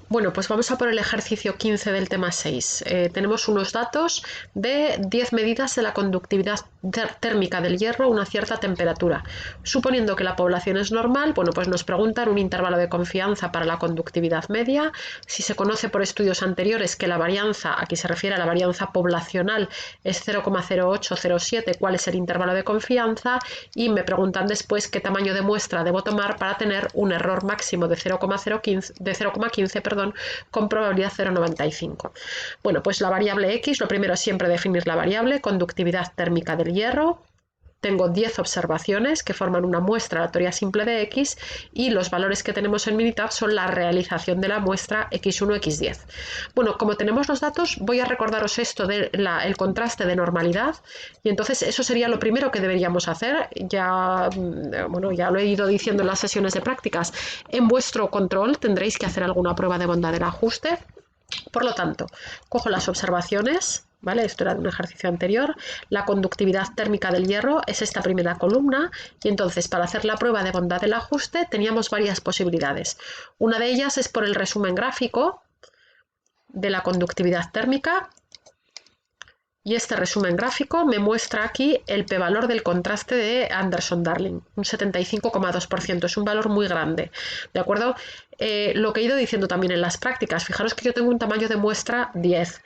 Bueno, pues vamos a por el ejercicio 15 del tema 6. Tenemos unos datos de 10 medidas de la conductividad térmica del hierro a una cierta temperatura. Suponiendo que la población es normal, bueno, pues nos preguntan un intervalo de confianza para la conductividad media. Si se conoce por estudios anteriores que la varianza, aquí se refiere a la varianza poblacional, es 0,0807, ¿cuál es el intervalo de confianza? Y me preguntan después qué tamaño de muestra debo tomar para tener un error máximo de 0,15, con probabilidad 0,95. Bueno, pues la variable X, lo primero es siempre definir la variable conductividad térmica del hierro. Tengo 10 observaciones que forman una muestra aleatoria simple de X y los valores que tenemos en Minitab son la realización de la muestra X1, X10. Bueno, como tenemos los datos, voy a recordaros esto del contraste de normalidad y entonces eso sería lo primero que deberíamos hacer. Ya lo he ido diciendo en las sesiones de prácticas. En vuestro control tendréis que hacer alguna prueba de bondad del ajuste. Por lo tanto, cojo las observaciones, ¿vale? Esto era de un ejercicio anterior. La conductividad térmica del hierro es esta primera columna y entonces para hacer la prueba de bondad del ajuste teníamos varias posibilidades. Una de ellas es por el resumen gráfico de la conductividad térmica. Y este resumen gráfico me muestra aquí el p-valor del contraste de Anderson-Darling, un 75,2%, es un valor muy grande, ¿de acuerdo? Lo que he ido diciendo también en las prácticas, fijaros que yo tengo un tamaño de muestra 10.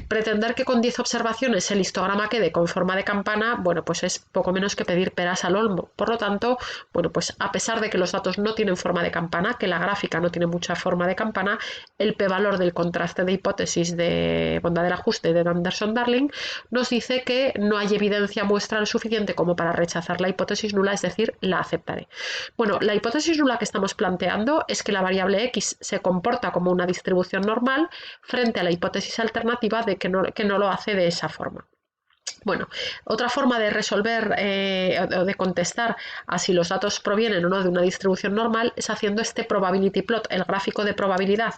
Pretender que con 10 observaciones el histograma quede con forma de campana, bueno, pues es poco menos que pedir peras al olmo. Por lo tanto, bueno, pues a pesar de que los datos no tienen forma de campana, que la gráfica no tiene mucha forma de campana, el p-valor del contraste de hipótesis de bondad del ajuste de Anderson-Darling nos dice que no hay evidencia muestral suficiente como para rechazar la hipótesis nula, es decir, la aceptaré. Bueno, la hipótesis nula que estamos planteando es que la variable X se comporta como una distribución normal frente a la hipótesis alternativa de que no lo hace de esa forma. Bueno, otra forma de resolver o de contestar a si los datos provienen o no de una distribución normal es haciendo este probability plot, el gráfico de probabilidad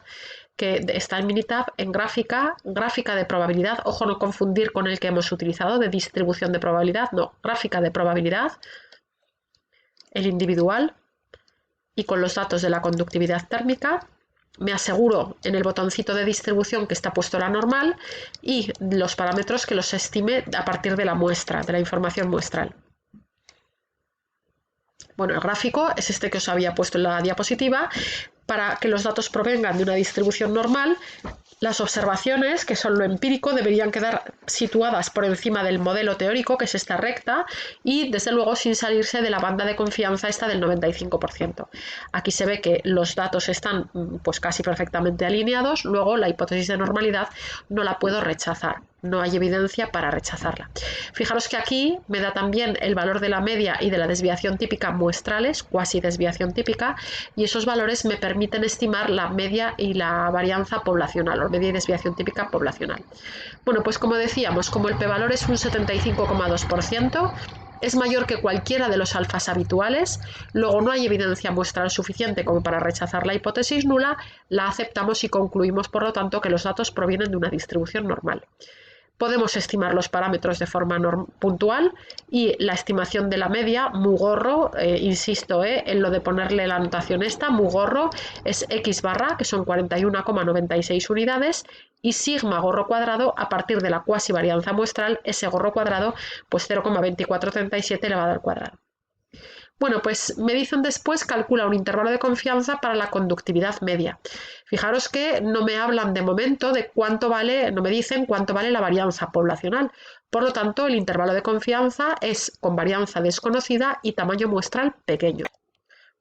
que está en Minitab en gráfica de probabilidad. Ojo, no confundir con el que hemos utilizado de distribución de probabilidad, no, gráfica de probabilidad, el individual, y con los datos de la conductividad térmica. Me aseguro en el botoncito de distribución que está puesto la normal y los parámetros que los estime a partir de la muestra, de la información muestral. Bueno, el gráfico es este que os había puesto en la diapositiva. Para que los datos provengan de una distribución normal, las observaciones, que son lo empírico, deberían quedar situadas por encima del modelo teórico, que es esta recta, y desde luego sin salirse de la banda de confianza esta del 95%. Aquí se ve que los datos están pues casi perfectamente alineados, luego la hipótesis de normalidad no la puedo rechazar. No hay evidencia para rechazarla. Fijaros que aquí me da también el valor de la media y de la desviación típica muestrales, cuasi desviación típica, y esos valores me permiten estimar la media y la varianza poblacional, o media y desviación típica poblacional. Bueno, pues como decíamos, como el p-valor es un 75,2%, es mayor que cualquiera de los alfas habituales, luego no hay evidencia muestral suficiente como para rechazar la hipótesis nula, la aceptamos y concluimos, por lo tanto, que los datos provienen de una distribución normal. Podemos estimar los parámetros de forma puntual y la estimación de la media, mu gorro, insisto en lo de ponerle la anotación esta, mu gorro es x barra, que son 41,96 unidades, y sigma gorro cuadrado a partir de la cuasi varianza muestral, ese gorro cuadrado, pues 0,2437 elevado al cuadrado. Bueno, pues me dicen después calcula un intervalo de confianza para la conductividad media. Fijaros que no me hablan de momento de cuánto vale, no me dicen cuánto vale la varianza poblacional. Por lo tanto, el intervalo de confianza es con varianza desconocida y tamaño muestral pequeño.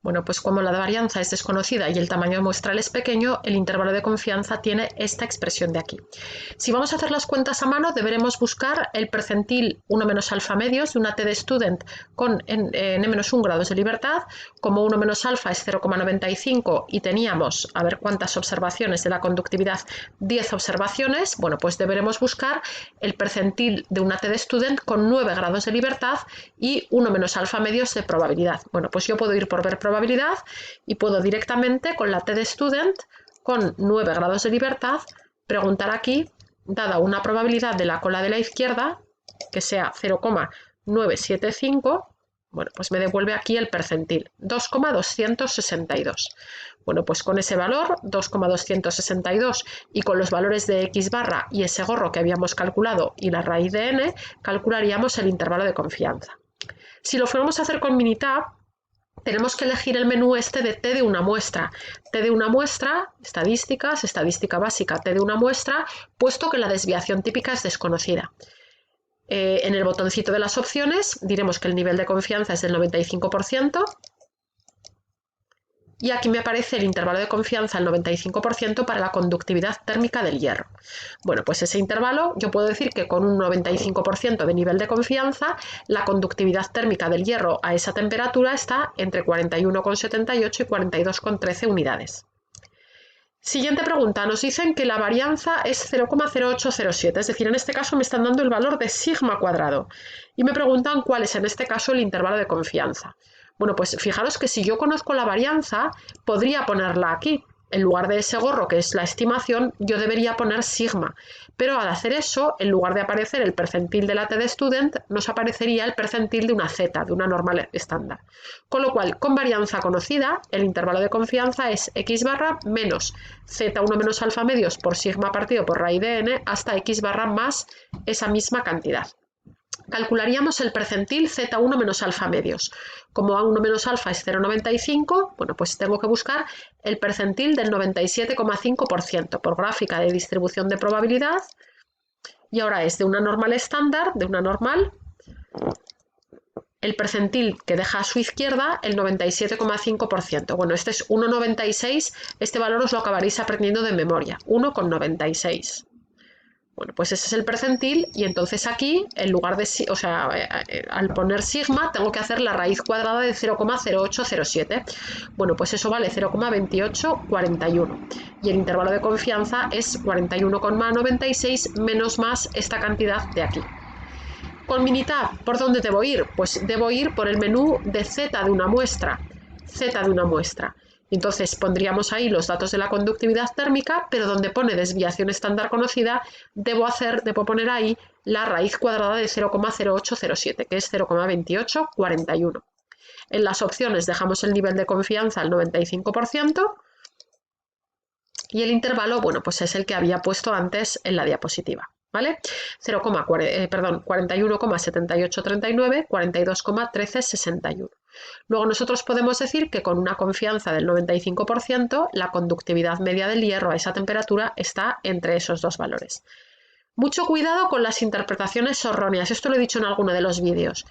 Bueno, pues como la varianza es desconocida y el tamaño muestral es pequeño, el intervalo de confianza tiene esta expresión de aquí. Si vamos a hacer las cuentas a mano, deberemos buscar el percentil 1 menos alfa medios de una T de student con n-1 grados de libertad. Como 1 menos alfa es 0,95 y teníamos, a ver cuántas observaciones de la conductividad, 10 observaciones, bueno, pues deberemos buscar el percentil de una T de student con 9 grados de libertad y 1 menos alfa medios de probabilidad. Bueno, pues yo puedo ir por ver probabilidad y puedo directamente con la T de student con 9 grados de libertad preguntar aquí, dada una probabilidad de la cola de la izquierda que sea 0,975, Bueno, pues me devuelve aquí el percentil, 2,262. Bueno, pues con ese valor, 2,262, y con los valores de x barra y ese gorro que habíamos calculado y la raíz de n, calcularíamos el intervalo de confianza. Si lo fuéramos a hacer con Minitab, tenemos que elegir el menú este de t de una muestra. T de una muestra, estadísticas, estadística básica, t de una muestra, puesto que la desviación típica es desconocida. En el botoncito de las opciones diremos que el nivel de confianza es del 95%. Y aquí me aparece el intervalo de confianza al 95% para la conductividad térmica del hierro. Bueno, pues ese intervalo yo puedo decir que con un 95% de nivel de confianza, la conductividad térmica del hierro a esa temperatura está entre 41,78 y 42,13 unidades. Siguiente pregunta, nos dicen que la varianza es 0,0807, es decir, en este caso me están dando el valor de sigma cuadrado y me preguntan cuál es en este caso el intervalo de confianza. Bueno, pues fijaros que si yo conozco la varianza, podría ponerla aquí. En lugar de ese gorro, que es la estimación, yo debería poner sigma. Pero al hacer eso, en lugar de aparecer el percentil de la T de student, nos aparecería el percentil de una Z, de una normal estándar. Con lo cual, con varianza conocida, el intervalo de confianza es x barra menos Z1 menos alfa medios por sigma partido por raíz de n hasta x barra más esa misma cantidad. Calcularíamos el percentil Z1 menos alfa medios. Como A1 menos alfa es 0,95, bueno, pues tengo que buscar el percentil del 97,5% por gráfica de distribución de probabilidad. Y ahora es de una normal estándar, de una normal, el percentil que deja a su izquierda el 97,5%. Bueno, este es 1,96, este valor os lo acabaréis aprendiendo de memoria, 1,96. Bueno, pues ese es el percentil y entonces aquí, en lugar de, al poner sigma, tengo que hacer la raíz cuadrada de 0,0807. Bueno, pues eso vale 0,2841 y el intervalo de confianza es 41,96 menos más esta cantidad de aquí. Con Minitab, ¿por dónde debo ir? Pues debo ir por el menú de Z de una muestra. Z de una muestra. Entonces pondríamos ahí los datos de la conductividad térmica, pero donde pone desviación estándar conocida, debo poner ahí la raíz cuadrada de 0,0807, que es 0,2841. En las opciones dejamos el nivel de confianza al 95% y el intervalo, bueno, pues es el que había puesto antes en la diapositiva. ¿Vale? 41,7839, 42,1361. Luego nosotros podemos decir que con una confianza del 95%, la conductividad media del hierro a esa temperatura está entre esos dos valores. Mucho cuidado con las interpretaciones erróneas, esto lo he dicho en alguno de los vídeos.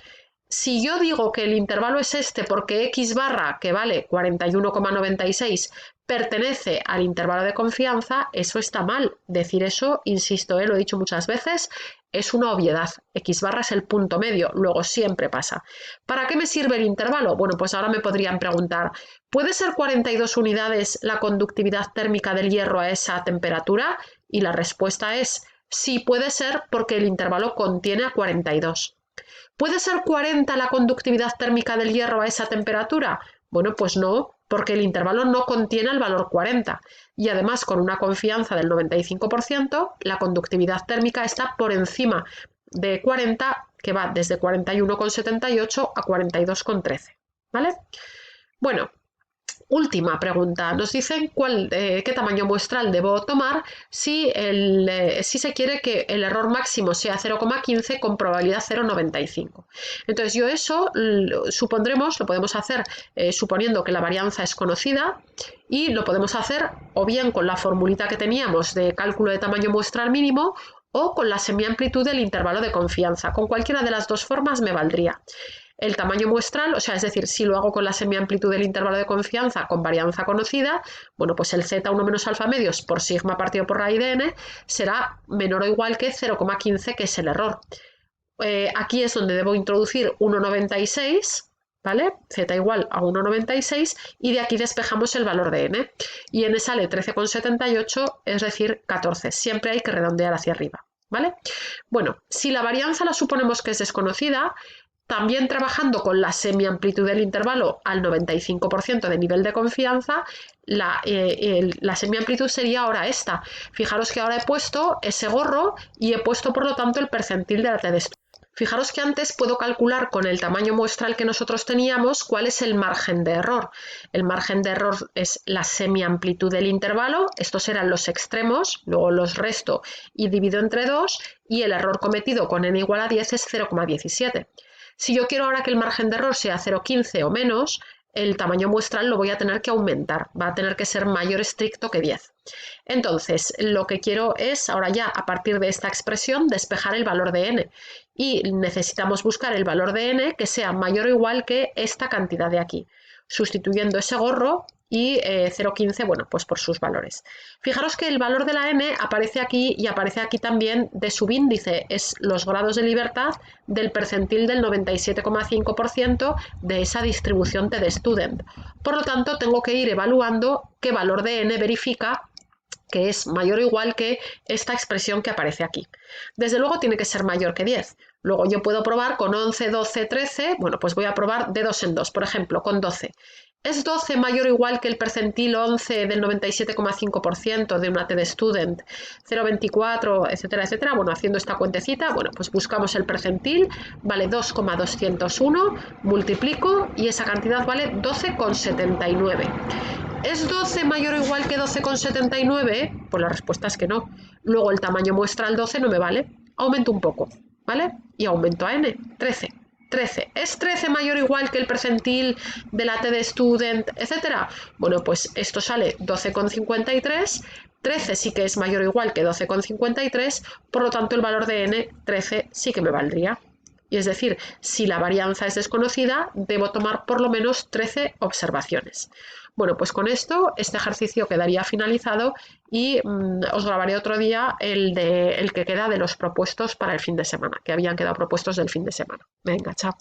Si yo digo que el intervalo es este porque x barra, que vale 41,96, pertenece al intervalo de confianza, eso está mal. Decir eso, insisto, lo he dicho muchas veces, es una obviedad. X barra es el punto medio, luego siempre pasa. ¿Para qué me sirve el intervalo? Bueno, pues ahora me podrían preguntar, ¿puede ser 42 unidades la conductividad térmica del hierro a esa temperatura? Y la respuesta es sí, puede ser porque el intervalo contiene a 42. ¿Puede ser 40 la conductividad térmica del hierro a esa temperatura? Bueno, pues no, porque el intervalo no contiene el valor 40 y además con una confianza del 95% la conductividad térmica está por encima de 40, que va desde 41,78 a 42,13, ¿vale? Bueno, última pregunta. Nos dicen qué tamaño muestral debo tomar si se quiere que el error máximo sea 0,15 con probabilidad 0,95. Entonces yo eso lo podemos hacer suponiendo que la varianza es conocida y lo podemos hacer o bien con la formulita que teníamos de cálculo de tamaño muestral mínimo o con la semiamplitud del intervalo de confianza. Con cualquiera de las dos formas me valdría. El tamaño muestral, es decir, si lo hago con la semiamplitud del intervalo de confianza con varianza conocida, bueno, pues el Z1 menos alfa medios por sigma partido por raíz de n será menor o igual que 0,15, que es el error. Aquí es donde debo introducir 1,96, ¿vale? Z igual a 1,96 y de aquí despejamos el valor de n. Y n sale 13,78, es decir, 14. Siempre hay que redondear hacia arriba, ¿vale? Bueno, si la varianza la suponemos que es desconocida, también trabajando con la semiamplitud del intervalo al 95% de nivel de confianza, la semiamplitud sería ahora esta. Fijaros que ahora he puesto ese gorro y he puesto por lo tanto el percentil de la T de student. Fijaros que antes puedo calcular con el tamaño muestral que nosotros teníamos cuál es el margen de error. El margen de error es la semiamplitud del intervalo, estos eran los extremos, luego los resto y divido entre 2 y el error cometido con n igual a 10 es 0,17. Si yo quiero ahora que el margen de error sea 0,15 o menos, el tamaño muestral lo voy a tener que aumentar, va a tener que ser mayor estricto que 10. Entonces, lo que quiero es, ahora ya, a partir de esta expresión, despejar el valor de n. Y necesitamos buscar el valor de n que sea mayor o igual que esta cantidad de aquí, sustituyendo ese gorro y 0,15, bueno, pues por sus valores. Fijaros que el valor de la n aparece aquí y aparece aquí también de subíndice, es los grados de libertad del percentil del 97,5% de esa distribución TD-Student. Por lo tanto, tengo que ir evaluando qué valor de n verifica que es mayor o igual que esta expresión que aparece aquí. Desde luego tiene que ser mayor que 10. Luego yo puedo probar con 11, 12, 13, bueno, pues voy a probar de 2 en 2, por ejemplo, con 12. ¿Es 12 mayor o igual que el percentil 11 del 97,5% de una TD-Student, 0,24, etcétera, etcétera? Bueno, haciendo esta cuentecita, bueno, pues buscamos el percentil, vale 2,201, multiplico y esa cantidad vale 12,79. ¿Es 12 mayor o igual que 12,79? Pues la respuesta es que no. Luego el tamaño muestral 12 no me vale. Aumento un poco, ¿vale? Y aumento a n, 13. 13. ¿Es 13 mayor o igual que el percentil de la TD-Student, etcétera? Bueno, pues esto sale 12,53. 13 sí que es mayor o igual que 12,53, por lo tanto el valor de n, 13, sí que me valdría. Y es decir, si la varianza es desconocida, debo tomar por lo menos 13 observaciones. Bueno, pues con esto este ejercicio quedaría finalizado y os grabaré otro día el que queda de los propuestos para el fin de semana, que habían quedado propuestos del fin de semana. Venga, chao.